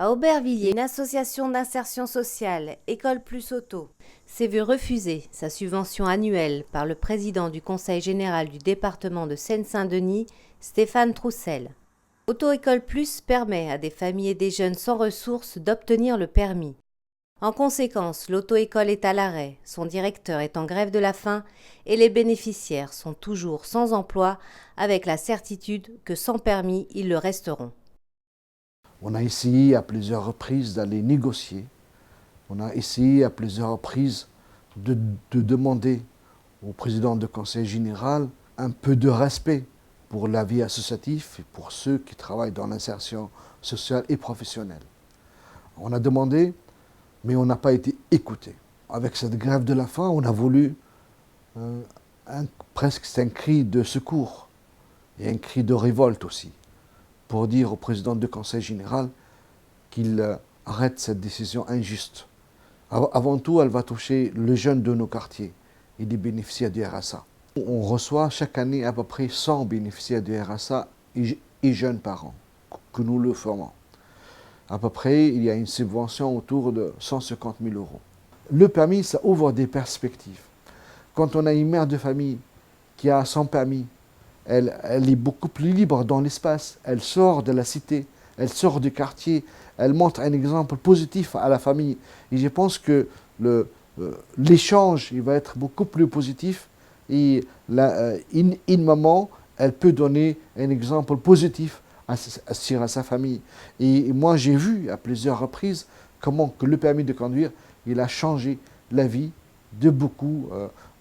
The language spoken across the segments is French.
À Aubervilliers, une association d'insertion sociale, École Plus Auto, s'est vue refuser sa subvention annuelle par le président du Conseil général du département de Seine-Saint-Denis, Stéphane Troussel. Auto-École Plus permet à des familles et des jeunes sans ressources d'obtenir le permis. En conséquence, l'auto-école est à l'arrêt, son directeur est en grève de la faim et les bénéficiaires sont toujours sans emploi avec la certitude que sans permis, ils le resteront. On a essayé à plusieurs reprises d'aller négocier. On a essayé à plusieurs reprises de demander au président du Conseil général un peu de respect pour la vie associative et pour ceux qui travaillent dans l'insertion sociale et professionnelle. On a demandé, mais on n'a pas été écouté. Avec cette grève de la faim, on a voulu presque un cri de secours et un cri de révolte aussi, pour dire au président du Conseil général qu'il arrête cette décision injuste. Avant tout, elle va toucher les jeunes de nos quartiers et les bénéficiaires du RSA. On reçoit chaque année à peu près 100 bénéficiaires du RSA et jeunes parents que nous le formons. À peu près, il y a une subvention autour de 150 000 euros. Le permis, ça ouvre des perspectives. Quand on a une mère de famille qui a son permis, elle est beaucoup plus libre dans l'espace. Elle sort de la cité, elle sort du quartier, elle montre un exemple positif à la famille. Et je pense que l'échange il va être beaucoup plus positif. Et une maman, elle peut donner un exemple positif à sa famille. Et moi, j'ai vu à plusieurs reprises comment que le permis de conduire, il a changé la vie de beaucoup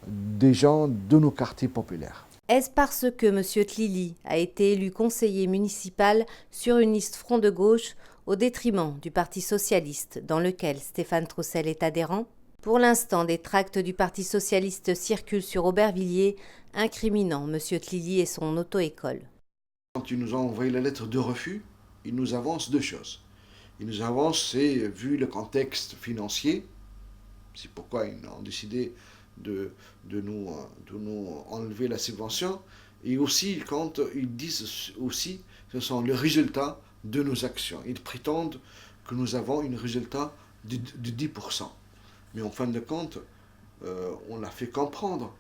des gens de nos quartiers populaires. Est-ce parce que M. Tlili a été élu conseiller municipal sur une liste Front de gauche au détriment du Parti socialiste dans lequel Stéphane Troussel est adhérent? Pour l'instant, des tracts du Parti socialiste circulent sur Aubervilliers incriminant M. Tlili et son auto-école. Quand ils nous ont envoyé la lettre de refus, ils nous avancent deux choses. Ils nous avancent, c'est vu le contexte financier, c'est pourquoi ils ont décidé de nous enlever la subvention. Et aussi, quand ils disent aussi, ce sont les résultats de nos actions. Ils prétendent que nous avons un résultat de 10%. Mais en fin de compte, on l'a fait comprendre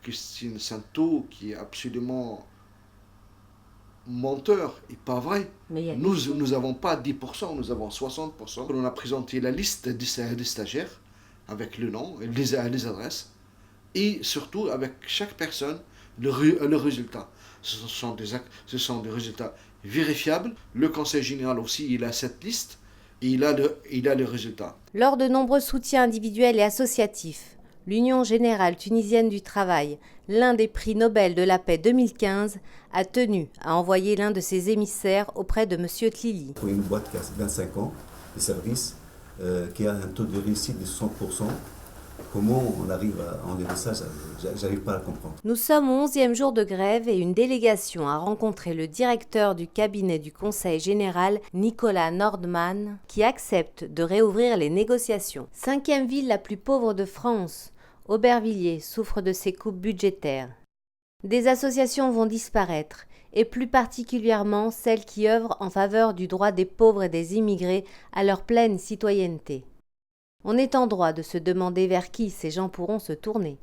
que c'est un taux qui est absolument menteur et pas vrai. Nous n'avons pas 10%, nous avons 60%. On a présenté la liste des stagiaires avec le nom, les adresses, et surtout avec chaque personne le résultat. Ce sont des résultats vérifiables. Le Conseil général aussi, il a cette liste et il a le résultat. Lors de nombreux soutiens individuels et associatifs, l'Union générale tunisienne du travail, l'un des prix Nobel de la paix 2015, a tenu à envoyer l'un de ses émissaires auprès de M. Tlili. Pour une boîte qui a 25 ans de service, qui a un taux de réussite de 60%, comment on arrive à enlever ça, j'arrive pas à comprendre. Nous sommes au 11e jour de grève et une délégation a rencontré le directeur du cabinet du Conseil général, Nicolas Nordman, qui accepte de réouvrir les négociations. 5e ville la plus pauvre de France, Aubervilliers souffre de ses coupes budgétaires. Des associations vont disparaître, et plus particulièrement celles qui œuvrent en faveur du droit des pauvres et des immigrés à leur pleine citoyenneté. On est en droit de se demander vers qui ces gens pourront se tourner.